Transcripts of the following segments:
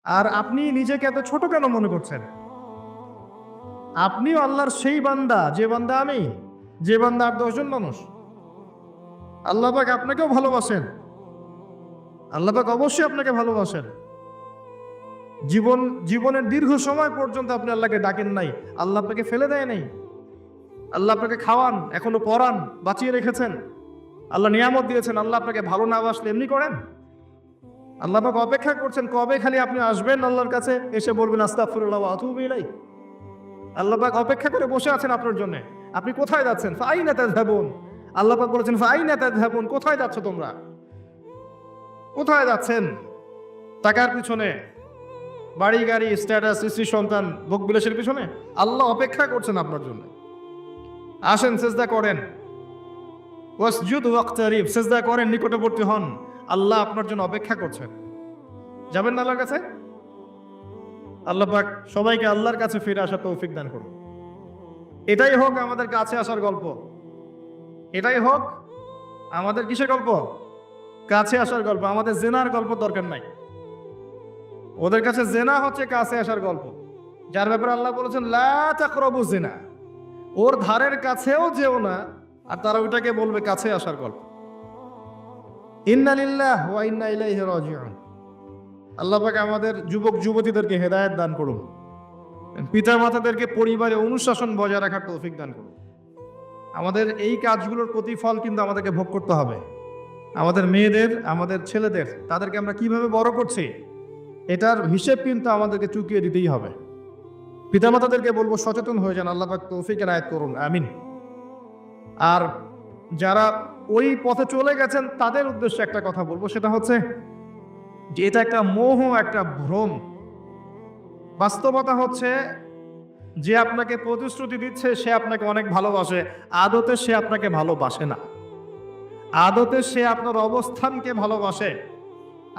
আর আপনি নিজেকে এত ছোট কেন মনে করছেন? আপনিও আল্লাহর সেই বান্দা, যে বান্দা আমি, যে বান্দা আর ১০ জন মানুষ। আল্লাহ পাক আপনাকেও ভালোবাসেন। আল্লাহ পাক অবশ্যই আপনাকে ভালোবাসেন। জীবনের দীর্ঘ সময় পর্যন্ত আপনি আল্লাহকে ডাকেন নাই, আল্লাহ আপনাকে ফেলে দেয় নাই। আল্লাহ আপনাকে খাওয়ান, এখনো পরান, বাঁচিয়ে রেখেছেন। আল্লাহ নিয়ামত দিয়েছেন, আল্লাহ আপনাকে ভালো না বাসলে এমনি করেন? আল্লাহ পাক অপেক্ষা করছেন কবে খালি আপনি আসবেন আল্লাহর কাছে, এসে বলবেন আস্তাগফিরুল্লাহ ওয়া আতুবু ইলাইহি। আল্লাহ পাক অপেক্ষা করে বসে আছেন আপনার জন্য। আপনি কোথায় যাচ্ছেন? ফাআইনা তাযহাবুন। আল্লাহ পাক বলেছেন ফাআইনা তাযহাবুন, কোথায় যাচ্ছ তোমরা? কোথায় যাচ্ছেন? টাকার পিছনে, বাড়ি গাড়ি, স্ট্যাটাস, স্ত্রী সন্তান, ভোগ বিলাসের পিছনে? আল্লাহ অপেক্ষা করছেন আপনার জন্য। আসেন সিজদা করেন, ওয়াসজুদ ওয়াকতারিব, সিজদা করেন, নিকটবর্তী হন। আল্লাহ আপনার জন্য অপেক্ষা করছেন। যাবেন না আল্লাহর কাছে? আল্লাহ পাক সবাইকে আল্লাহর কাছে ফিরে আসার তৌফিক দান করুন। এটাই হোক আমাদের কাছে আসার গল্প। এটাই হোক আমাদের কিসের গল্প? কাছে আসার গল্প। আমাদের জেনার গল্প দরকার নাই। ওদের কাছে জেনা হচ্ছে কাছে আসার গল্প, যার ব্যাপারে আল্লাহ বলেছেন লা তাকরাবু জিনা। ওর ধারের কাছেও যেও না, আর তারা ওইটাকে বলবে কাছে আসার গল্প। ইন্না লিল্লাহি ওয়া ইন্না ইলাইহি রাজিউন। আল্লাহ পাক আমাদের যুবক যুবতীদেরকে হেদায়েত দান করুন। পিতা মাতাদেরকে পরিবারে অনুশাসন বজায় রাখার তৌফিক দান করুন। আমাদের এই কাজগুলোর প্রতিফল কিন্তু আমাদেরকে ভোগ করতে হবে। আমাদের মেয়েদের, আমাদের ছেলেদের, তাদেরকে আমরা কিভাবে বড় করছি এটার হিসেব কিন্তু আমাদেরকে চুকিয়ে দিতেই হবে। পিতামাতাদেরকে বলবো সচেতন হয়ে যান। আল্লাহ পাক তৌফিক এনায়েত করুন, আমিন। আর যারা ওই পথে চলে গেছেন তাদের উদ্দেশ্যে একটা কথা বলবো, সেটা হচ্ছে যে এটা একটা মোহ, একটা ভ্রম। বাস্তবতা হচ্ছে যে আপনাকে প্রতিশ্রুতি দিচ্ছে সে আপনাকে অনেক ভালোবাসে, আদতে সে আপনাকে ভালোবাসে না। আদতে সে আপনার অবস্থানকে ভালোবাসে।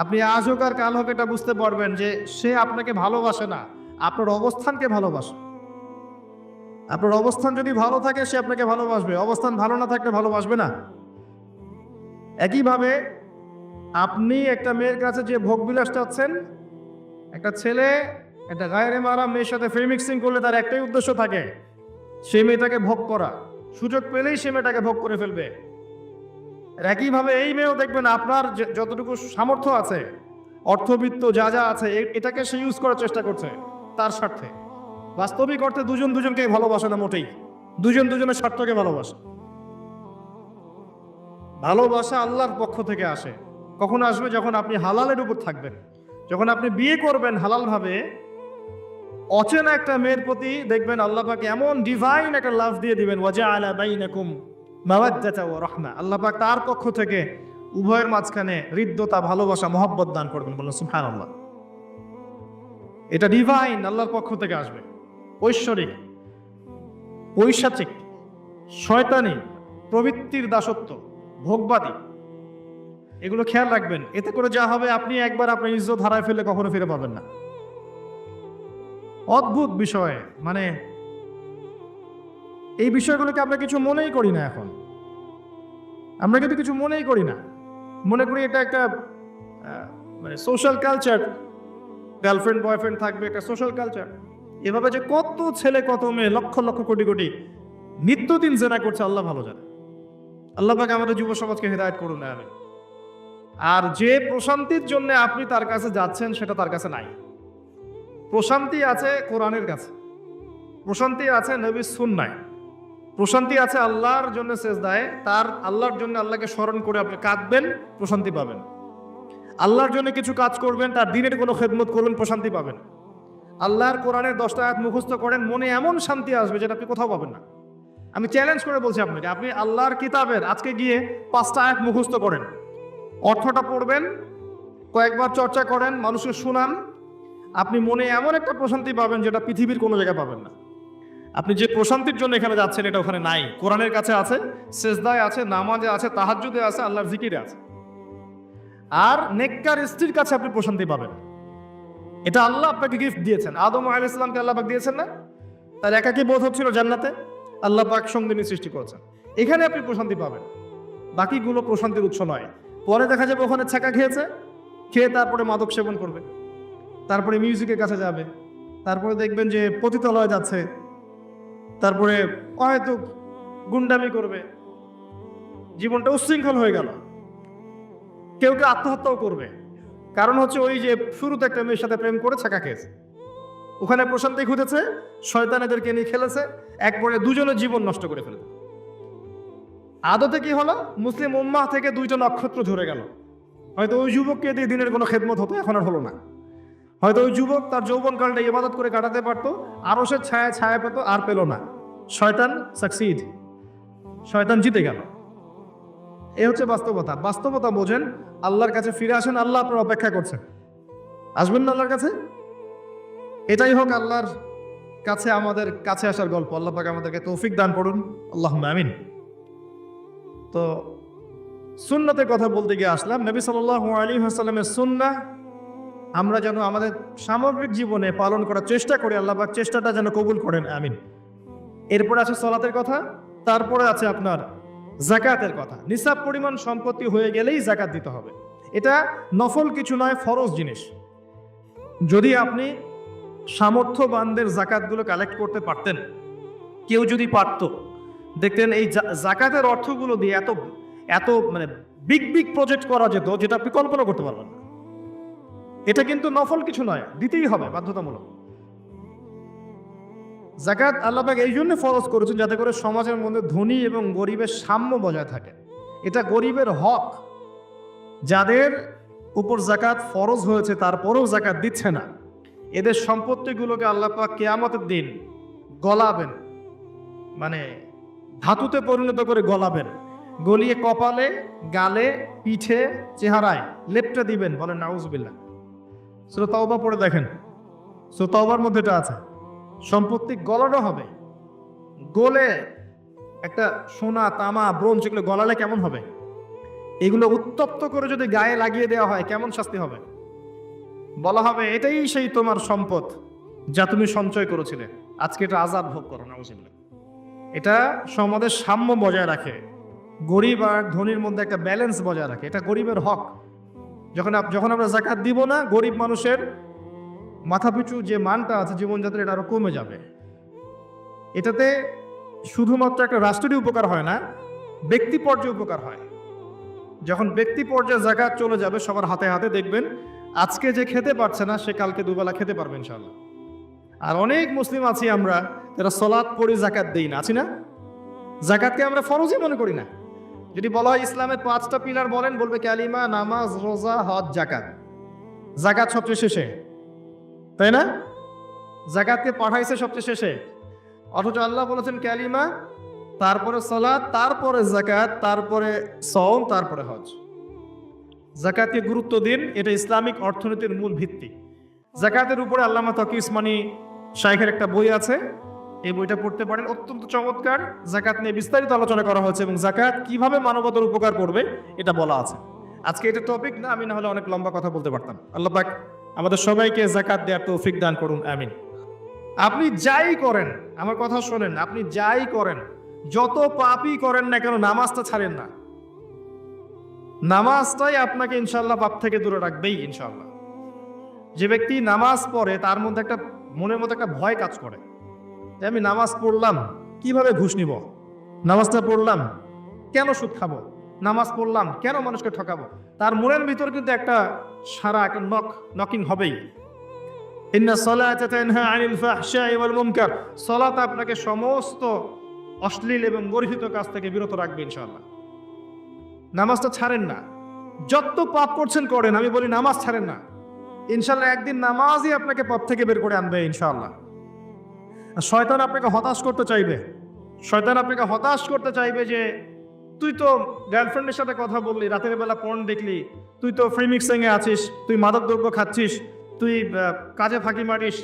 আপনি আজ হোক আর কাল হোক এটা বুঝতে পারবেন যে সে আপনাকে ভালোবাসে না, আপনার অবস্থানকে ভালোবাসে। আপনার অবস্থান যদি ভালো থাকে সে আপনাকে ভালোবাসবে, অবস্থান ভালো না থাকলে ভালোবাসবে না। একইভাবে আপনি একটা মেয়ের কাছে যে ভোগবিলাস চাচ্ছেন, একটা ছেলে একটা গায়েরে মারা মেয়ের সাথে ফ্রি মিক্সিং করলে তার একটাই উদ্দেশ্য থাকে, সেই মেয়েটাকে ভোগ করা। সুযোগ পেলেই সে মেয়েটাকে ভোগ করে ফেলবে। একইভাবে এই মেয়েও দেখবেন আপনার যতটুকু সামর্থ্য আছে, অর্থবিত্ত যা যা আছে, এটাকে সে ইউজ করার চেষ্টা করছে তার স্বার্থে। বাস্তবিক অর্থে দুজন দুজনকে ভালোবাসে না মোটেই, দুজন দুজনের স্বার্থকে ভালোবাসে। ভালোবাসা আল্লাহর পক্ষ থেকে আসে। কখন আসবে? যখন আপনি হালালের উপর থাকবেন, যখন আপনি বিয়ে করবেন হালালভাবে। অচেনা একটা মেয়ের প্রতি দেখবেন আল্লাহ পাক এমন ডিভাইন একটা লাভ দিয়ে দিবেন, ওয়াজআলা বাইনাকুম মাওয়াদ্দাতা ওয়া রাহমা। আল্লাহ পাক তার পক্ষ থেকে উভয়ের মাঝখানে হৃদ্যতা, ভালোবাসা, মহব্বত দান করবেন। বলুন সুবহানাল্লাহ। এটা ডিভাইন, আল্লাহর পক্ষ থেকে আসবে। ঐশ্বরিক, পৈশাচিক, শয়তানি প্রবৃত্তির দাসত্ব, ভোগবাদী, এগুলো খেয়াল রাখবেন। এতে করে যা হবে, আপনি একবার আপনার ইজ্জত হারায় ফেলে কখনো ফিরে পাবেন না। অদ্ভুত বিষয়, মানে এই বিষয়গুলোকে আমরা কিছু মনেই করি না এখন। আমরা কিন্তু কিছু মনেই করি না, মনে করি এটা একটা মানে সোশ্যাল কালচার। গার্লফ্রেন্ড বয়ফ্রেন্ড থাকবে, একটা সোশ্যাল কালচার। এভাবে যে কত ছেলে কত মেয়ে, লক্ষ লক্ষ কোটি কোটি নিত্যদিন জেনা করছে, আল্লাহ ভালো জানে। আল্লাহ পাক আমাদের যুব সমাজকে হেদায়েত করুন, আমিন। আর যে প্রশান্তির জন্য আপনি তার কাছে যাচ্ছেন সেটা তার কাছে নাই। প্রশান্তি আছে কোরআনের কাছে, প্রশান্তি আছে নবীর সুন্নায়, প্রশান্তি আছে আল্লাহর জন্য সেজদায়। তার আল্লাহর জন্য আল্লাহকে স্মরণ করে আপনি কাঁদবেন, প্রশান্তি পাবেন। আল্লাহর জন্য কিছু কাজ করবেন, তার দিনের কোনো খেদমত করবেন, প্রশান্তি পাবেন। আল্লাহর কোরআনের 10টা আয়াত মুখস্থ করেন, মনে এমন শান্তি আসবে যেটা আপনি কোথাও পাবেন না। আমি চ্যালেঞ্জ করে বলছি আপনাকে, আপনি আল্লাহর কিতাবের আজকে গিয়ে 5টা আয়াত মুখস্থ করেন, অর্থটা পড়বেন, কয়েকবার চর্চা করেন, মানুষকে শোনান, আপনি মনে এমন একটা প্রশান্তি পাবেন যেটা পৃথিবীর কোনো জায়গায় পাবেন না। আপনি যে প্রশান্তির জন্য এখানে যাচ্ছেন এটা ওখানে নাই। কোরআনের কাছে আছে, সেজদায় আছে, নামাজে আছে, তাহাজ্জুদে আছে, আল্লাহর জিকিরে আছে। আর নেককার স্ত্রীর কাছে আপনি প্রশান্তি পাবেন। এটা আল্লাহ আপনাকে গিফট দিয়েছেন। আদম আলাইহিস সালামকে আল্লাহ পাক দিয়েছেন না? তার একাকী বোধ হচ্ছিল জান্নাতে, আল্লাহ পাক সঙ্গিনী সৃষ্টি করেছেন। এখানে আপনি প্রশান্তি পাবেন, বাকিগুলো প্রশান্তির উৎস নয়। পরে দেখা যাবে ওখানে ছাকা খেয়েছে, খেয়ে তারপরে মাদক সেবন করবে। তারপরে মিউজিকের কাছে যাবে, তারপরে দেখবেন যে পতিতালয়ে যাচ্ছে, তারপরে হয়তো গুন্ডামি করবে, জীবনটা উচ্ছৃঙ্খল হয়ে গেল। কেউ কেউ আত্মহত্যাও করবে, কারণ হচ্ছে ওই যে শুরুতে একটা মেয়ের সাথে প্রেম করে ছাকা খেয়েছে, ওখানে প্রশান্তি খুঁজেছে, শয়তান এদেরকে নিয়ে খেলেছে, একবারে দুজনের জীবন নষ্ট করে ফেলেছে। আদতে কি হলো, মুসলিম উম্মাহ থেকে 2টা নক্ষত্র ঝরে গেল। হয়তো ওই যুবককে দিয়ে দিনের কোনো খেদমত হতো, এখন আর হলো না। হয়তো ওই যুবক তার যৌবনকালটা ইবাদত করে কাটাতে পারতো, আরো সে ছায়া পেত, আর পেল না। শয়তান সাকসিড, শয়তান জিতে গেল। এ হচ্ছে বাস্তবতা। বাস্তবতা বোঝেন, আল্লাহর কাছে ফিরে আসেন, আল্লাহ আপনার অপেক্ষা করছেন। আসবেন না আল্লাহর কাছে? এটাই হোক আল্লাহর কাছে আমাদের কাছে আসার গল্প। আল্লাহ পাক আমাদেরকে তৌফিক দান করুন, আল্লাহুম্মা আমিন। তো সুন্নতের কথা বলতে গিয়ে আসলাম। নবী সাল্লাল্লাহু আলাইহি ওয়াসাল্লামের সুন্নাহ আমরা যেন আমাদের সামগ্রিক জীবনে পালন করার চেষ্টা করি, আল্লাহ পাক চেষ্টাটা যেন কবুল করেন, আমিন। এরপর আছে সালাতের কথা, তারপরে আছে আপনার যাকাতের কথা। নিসাব পরিমাণ সম্পত্তি হয়ে গেলেই যাকাত দিতে হবে। এটা নফল কিছু নয়, ফরজ জিনিস। যদি আপনি সামর্থ্যবানদের যাকাতগুলো কালেক্ট করতে পারতেন, কেউ যদি পারত, দেখতেন এই যাকাতের অর্থগুলো দিয়ে এত এত মানে বিগ বিগ প্রজেক্ট করা যেত, যেটা আপনি কল্পনা করতে পারবেন না। এটা কিন্তু নফল কিছু নয়, দিতেই হবে বাধ্যতামূলক। যাকাত আল্লাহ পাক এই জন্য ফরজ করেছেন যাতে করে সমাজের মধ্যে ধনী এবং গরিবের সাম্য বজায় থাকে। এটা গরিবের হক। যাদের উপর যাকাত ফরজ হয়েছে তারপরেও যাকাত দিচ্ছে না, এদের সম্পত্তিগুলোকে আল্লাহ পাক কিয়ামতের দিন গলাবেন, মানে ধাতুতে পরিণত করে গলাবেন, গলিয়ে কপালে, গালে, পিঠে, চেহারায় লেপটে দিবেন। বলেন নাউজুবিল্লাহ। সূরা তাওবা পড়ে দেখেন, সূরা তাওবার মধ্যে এটা আছে। সম্পত্তি গলানো হবে, গলে একটা সোনা, তামা, ব্রোঞ্জ এগুলো গলালে কেমন হবে? এগুলো উত্তপ্ত করে যদি গায়ে লাগিয়ে দেওয়া হয় কেমন শাস্তি হবে? বলা হবে এটাই সেই তোমার সম্পদ যা তুমি সঞ্চয় করেছিলে, আজকে এটা আযাব ভোগ করো। নাউজুবিল্লাহ। এটা সমাজের সাম্য বজায় রাখে, গরিব আর ধনীর মধ্যে একটা ব্যালেন্স বজায় রাখে। এটা গরিবের হক। যখন আমরা যাকাত দিব না, গরিব মানুষের মাথাপিছু যে মানটা আছে জীবনযাত্রা, এটা আরো কমে যাবে। এটাতে শুধুমাত্র একটা রাষ্ট্রের উপকার হয় না, ব্যক্তি পর্যায়ে উপকার হয়। যখন ব্যক্তি পর্যায়ে যাকাত চলে যাবে সবার হাতে হাতে, দেখবেন আজকে যে খেতে পারছে না সে কালকে দুবেলা খেতে পারবে ইনশাআল্লাহ। আর অনেক মুসলিম আছি আমরা যারা সালাত পড়ি যাকাত দেই না, আছি না? যাকাতকে আমরা ফরজই মনে করি না। যদি বলা হয় ইসলামের 5টা পিলার বলেন, বলবে কালিমা, নামাজ, রোজা, হজ, যাকাত। যাকাত সবচেয়ে শেষে, তাই না? যাকাতকে পাঠাইছে সবচেয়ে শেষে, অথচ আল্লাহ বলেছেন কালিমা, তারপরে সালাত, তারপরে যাকাত, তারপরে সওম, তারপরে হজ। যাকাতকে গুরুত্ব দিন, এটা ইসলামিক অর্থনীতির মূল ভিত্তি। যাকাতের উপরে আল্লামা তকি উসমানী শাইখের একটা বই আছে, এই বইটা পড়তে পারেন, অত্যন্ত চমৎকার। যাকাত নিয়ে বিস্তারিত আলোচনা করা হয়েছে এবং যাকাত কিভাবে মানবতার উপকার করবে এটা বলা আছে। আজকে এটা টপিক না, আমি না হলে অনেক লম্বা কথা বলতে পারতাম। আল্লাহ পাক আমাদের সবাইকে যাকাত দেওয়ার তৌফিক দান করুন, আমিন। আপনি যাই করেন, আমার কথা শোনেন, আপনি যাই করেন, যত পাপই করেন না কেন, নামাজটা ছাড়েন না। নামাজটাই আপনাকে ইনশাআল্লাহ পাপ থেকে দূরে রাখবেই ইনশাআল্লাহ। যে ব্যক্তি নামাজ পড়ে তার মধ্যে একটা মনের মধ্যে একটা ভয় কাজ করে যে আমি নামাজ পড়লাম, কিভাবে ঘুষ নিব? নামাজটা পড়লাম, কেন সুদ খাবো? নামাজ পড়লাম, কেন মানুষকে ঠকাবো? তার মনের ভিতর কিন্তু একটা সারা একটা নকিং হবেই। ইন্না সালাতা তানহা আনিল ফাহশাই ওয়াল মুনকার। সালাত আপনাকে সমস্ত অশ্লীল এবং গর্হিত কাজ থেকে বিরত রাখবে ইনশাআল্লাহ। নামাজটা ছাড়েন না। যত পাপ করছেন করেন, আমি বলি নামাজ ছাড়েন না। ইনশাআল্লাহ একদিন নামাজই আপনাকে পাপ থেকে বের করে আনবে ইনশাআল্লাহ। শয়তান আপনাকে হতাশ করতে চাইবে। শয়তান আপনাকে হতাশ করতে চাইবে যে তুই তো গার্লফ্রেন্ডের সাথে কথা বললি, রাতের বেলা পর্ন দেখলি, তুই তো ফ্রি মিক্সিং এ আছিস, তুই মাদক দ্রব্য খাচ্ছিস, তুই কাজে ফাঁকি মারিস,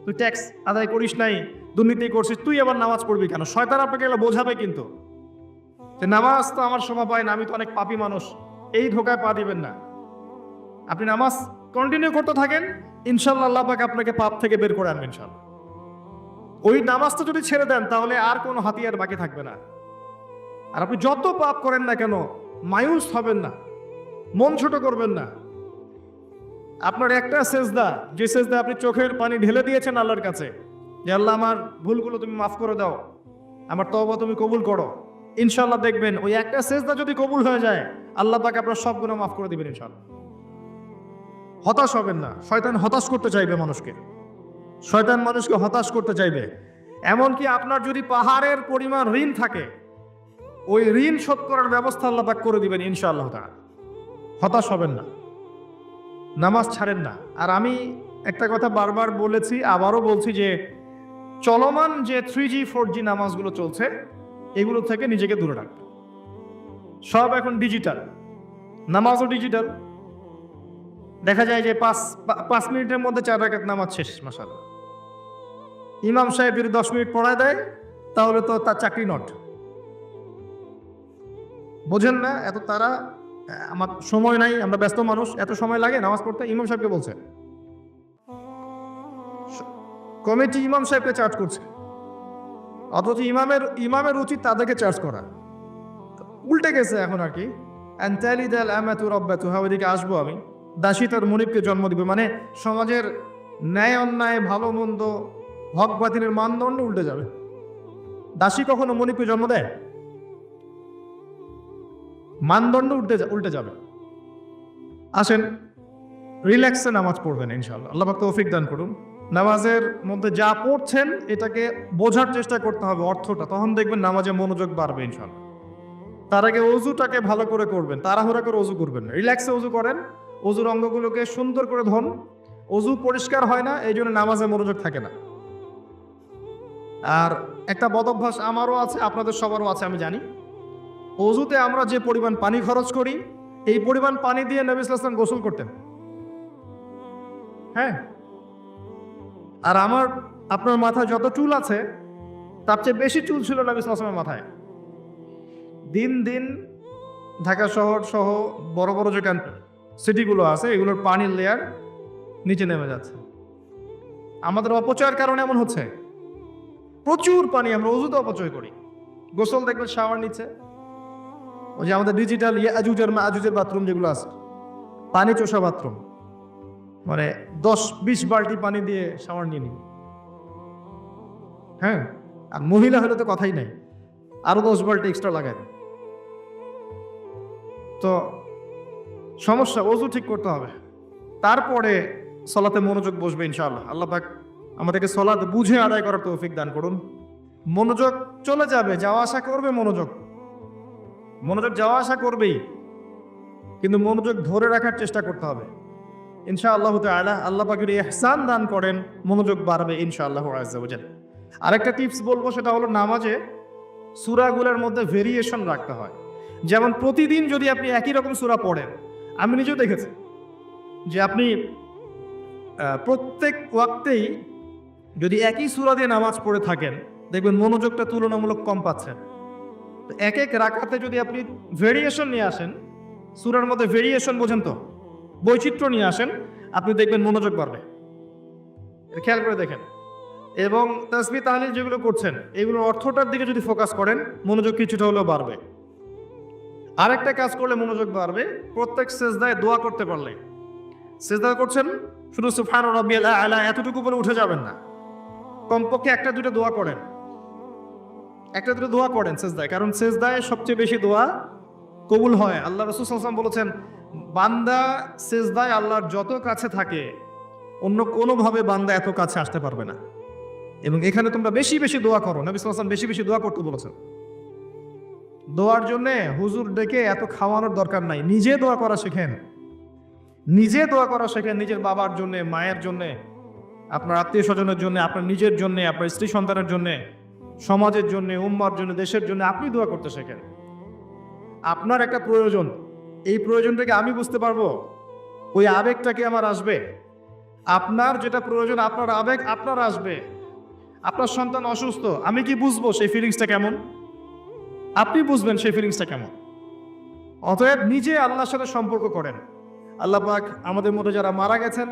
তুই ট্যাক্স আদায় করিস নাই, দুর্নীতি করছিস, তুই আবার নামাজ পড়বি কেন? শয়তান আপনাকে এগুলো বোঝাবে কিন্তু যে নামাজ তো আমার শোভা পায় না, আমি তো অনেক পাপী মানুষ। এই ধোকায় পা দিবেন না। আপনি নামাজ কন্টিনিউ করতে থাকেন, ইনশাআল্লাহ আল্লাহ পাক আপনাকে পাপ থেকে বের করে আনবেন ইনশাআল্লাহ। ওই নামাজটা যদি ছেড়ে দেন তাহলে আর কোনো হাতিয়ার বাকি থাকবে না। আর আপনি যত পাপ করেন না কেন, মায়ুস হবেন না, মন ছোট করবেন না। আপনার একটা সেজদা, যে সেজদা আপনি চোখের পানি ঢেলে দিয়েছেন আল্লাহর কাছে, যে আল্লাহ আমার ভুলগুলো তুমি মাফ করে দাও, আমার তওবা তুমি কবুল করো, ইনশাআল্লাহ দেখবেন ওই একটা সেজদা যদি কবুল হয়ে যায়, আল্লাহ পাক আপনার সব গুনাহ মাফ করে দিবেন ইনশাআল্লাহ। হতাশ হবেন না। শয়তান হতাশ করতে চাইবে মানুষকে, শয়তান মানুষকে হতাশ করতে চাইবে। এমনকি আপনার যদি পাহাড়ের পরিমাণ ঋণ থাকে, ওই ঋণ শোধ করার ব্যবস্থা আল্লাহ পাক করে দিবেন ইনশাআল্লাহ তাআলা। হতাশ হবেন না, নামাজ ছাড়েন না। আর আমি একটা কথা বারবার বলেছি, আবারও বলছি যে চলমান যে 3G 4G নামাজগুলো চলছে, এগুলো থেকে নিজেকে দূরে রাখবে। সব এখন ডিজিটাল, নামাজও ডিজিটাল। দেখা যায় যে 5 মিনিটের মধ্যে 4 রাকাত নামাজ শেষ, মাশাআল্লাহ। ইমাম সাহেব যদি 10 মিনিট পড়ায় দেয়, তাহলে তো তার চাকরি নট। বোঝেন না এত তারা, আমার সময় নাই, আমরা ব্যস্ত মানুষ, এত সময় লাগে নামাজ পড়তে? ইমাম সাহেবকে বলছে, কমিটি ইমাম সাহেবকে চার্জ করছে, অথচ ইমামের উচিত তাদেরকে চার্জ করা। উল্টে গেছে এখন আর কি। ওইদিকে আসবো আমি। দাসী তার মনিবকে জন্ম দিবে, মানে সমাজের ন্যায় অন্যায়, ভালো মন্দ, হক বাতিলের মানদণ্ড উল্টে যাবে। দাসী কখনো মনিবকে জন্ম দেয়? মানদণ্ড উল্টে যাবে। আসেন, রিল্যাক্সে নামাজ পড়বেন ইনশাআল্লাহ। আল্লাহ পাক তৌফিক দান করুন। নামাজের মধ্যে যা পড়ছেন এটাকে বোঝার চেষ্টা করতে হবে, অর্থটা, তখন দেখবেন নামাজে মনোযোগ বাড়বে ইনশাআল্লাহ। তার আগে অজুটাকে ভালো করে করবেন, তাড়াহুড়া করে অজু করবেন না, রিল্যাক্সে অজু করেন। অজুর অঙ্গগুলোকে সুন্দর করে ধন। অজু পরিষ্কার হয় না, এই জন্য নামাজে মনোযোগ থাকে না। আর একটা বদ অভ্যাস আমারও আছে, আপনাদের সবারও আছে, আমি জানি। অজুতে আমরা যে পরিমাণ পানি খরচ করি, এই পরিমাণ পানি দিয়ে নবী সাল্লাল্লাহু আলাইহি ওয়াসাল্লাম গোসল করতেন। হ্যাঁ, আর আপনার মাথায় যত চুল আছে, তার চেয়ে বেশি চুল ছিল নবী সাল্লাল্লাহু আলাইহি ওয়াসাল্লামের মাথায়। দিন দিন ঢাকা শহর সহ বড় বড় যে সিটিগুলো আছে, এগুলোর পানির লেয়ার নিচে নেমে যাচ্ছে। আমাদের অপচয়ের কারণে এমন হচ্ছে। প্রচুর পানি আমরা অজুতে অপচয় করি। গোসল দেখবেন শাওয়ার নিচে, ওই যে আমাদের ডিজিটাল ইয়াজুজের মাজুজের বাথরুম যেগুলো আছে, পানি চোষা বাথরুম, মানে 10-20 বালতি পানি দিয়ে শাওয়ার নিয়ে নিন। হ্যাঁ, আর মহিলা হলে তো কথাই নাই, আরো 10 বালতি এক্সট্রা লাগায়। তো সমস্যা, অজু ঠিক করতে হবে, তারপরে সলাতে মনোযোগ বসবে ইনশাআল্লাহ। আল্লাহ পাক আমাদেরকে সলাত বুঝে আদায় করার তৌফিক দান করুন। মনোযোগ চলে যাবে, যাওয়া আসা করবে, মনোযোগ যাওয়া আসা করবেই, কিন্তু মনোযোগ ধরে রাখার চেষ্টা করতে হবে ইনশাআল্লাহ তাআলা। আল্লাহ পাকের ইহসান দান করেন, মনোযোগ বাড়বে ইনশাআল্লাহ আযজা ওয়া জাল। আরেকটা টিপস বলবো, সেটা হলো নামাজে সূরাগুলোর মধ্যে ভেরিয়েশন রাখতে হয়। যেমন প্রতিদিন যদি আপনি একই রকম সূরা পড়েন, আমি নিজেও দেখেছি যে আপনি প্রত্যেক ওয়াক্তেই যদি একই সূরা দিয়ে নামাজ পড়ে থাকেন, দেখবেন মনোযোগটা তুলনামূলক কম পাচ্ছেন। এক এক রাকাতে যদি আপনি ভেরিয়েশন নিয়ে আসেন, সূরার মধ্যে ভেরিয়েশন, বোঝেন তো, বৈচিত্র্য নিয়ে আসেন, আপনি দেখবেন মনোযোগ বাড়বে। খেয়াল করে দেখেন। এবং তাসবিহ তাহলিল যেগুলো করছেন, এগুলোর অর্থটার দিকে যদি ফোকাস করেন, মনোযোগ কিছুটা হলেও বাড়বে। আরেকটা কাজ করলে মনোযোগ বাড়বে, প্রত্যেক সেজদায় দোয়া করতে পারলে। সেজদা করছেন, শুধু সুবহান রাব্বিয়াল আ'লা এতটুকু বলে উঠে যাবেন না, কমপক্ষে একটা দুটো দোয়া করেন সেজদায়, কারণ সেজদায় সবচেয়ে বেশি দোয়া কবুল হয়। আল্লাহ রাসূল সাল্লাল্লাহু আলাইহি ওয়াসাল্লাম বলেছেন, বান্দা সেজদায় আল্লাহর যত কাছে থাকে, অন্য কোনোভাবে বান্দা এত কাছে আসতে পারবে না। এবং এখানে তোমরা বেশি বেশি দোয়া করো, নবী সাল্লাল্লাহু আলাইহি ওয়াসাল্লাম বেশি বেশি দোয়া করতে বলেছেন। দোয়ার জন্য হুজুর ডেকে এত খাওয়ানোর দরকার নাই, নিজে দোয়া করা শেখেন। নিজের বাবার জন্য, মায়ের জন্য, আপনার আত্মীয় স্বজনের জন্য, আপনার নিজের জন্য, আপনার স্ত্রী সন্তানের জন্য, সমাজের জন্য, উম্মার জন্য, দেশের জন্য আপনি দোয়া করতে শেখেন। আপনার একটা প্রয়োজন, এই প্রয়োজনটাকে আমি বুঝতে পারবো, ওই আবেগটাকে আমার আসবে। আপনার যেটা প্রয়োজন, আপনার আবেগ আপনার আসবে। আপনার সন্তান অসুস্থ, আমি কি বুঝবো সেই ফিলিংসটা কেমন? আপনি বুঝবেন সেই ফিলিংসটা কেমন। অতএব নিজে আল্লাহর সাথে সম্পর্ক করেন। আল্লাহ পাক আমাদের মধ্যে যারা মারা গেছেন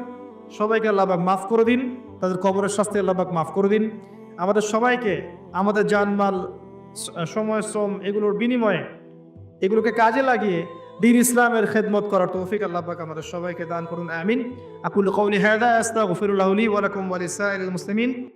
সবাইকে আল্লাহ পাক মাফ করে দিন, তাদের কবরের শাস্তি আল্লাহ পাক মাফ করে দিন। আমাদের সবাইকে আমাদের জানমাল, সময়, শ্রম, এগুলোর বিনিময়ে, এগুলোকে কাজে লাগিয়ে দ্বীন ইসলামের খেদমত করার তৌফিক আল্লাহ পাক আমাদের সবাইকে দান করুন, আমিন। আকুলু কওলি হাযা আস্তাগফিরুল্লাহ লি ওয়া লাকুম ওয়া লিসাইরিল মুসলিমিন।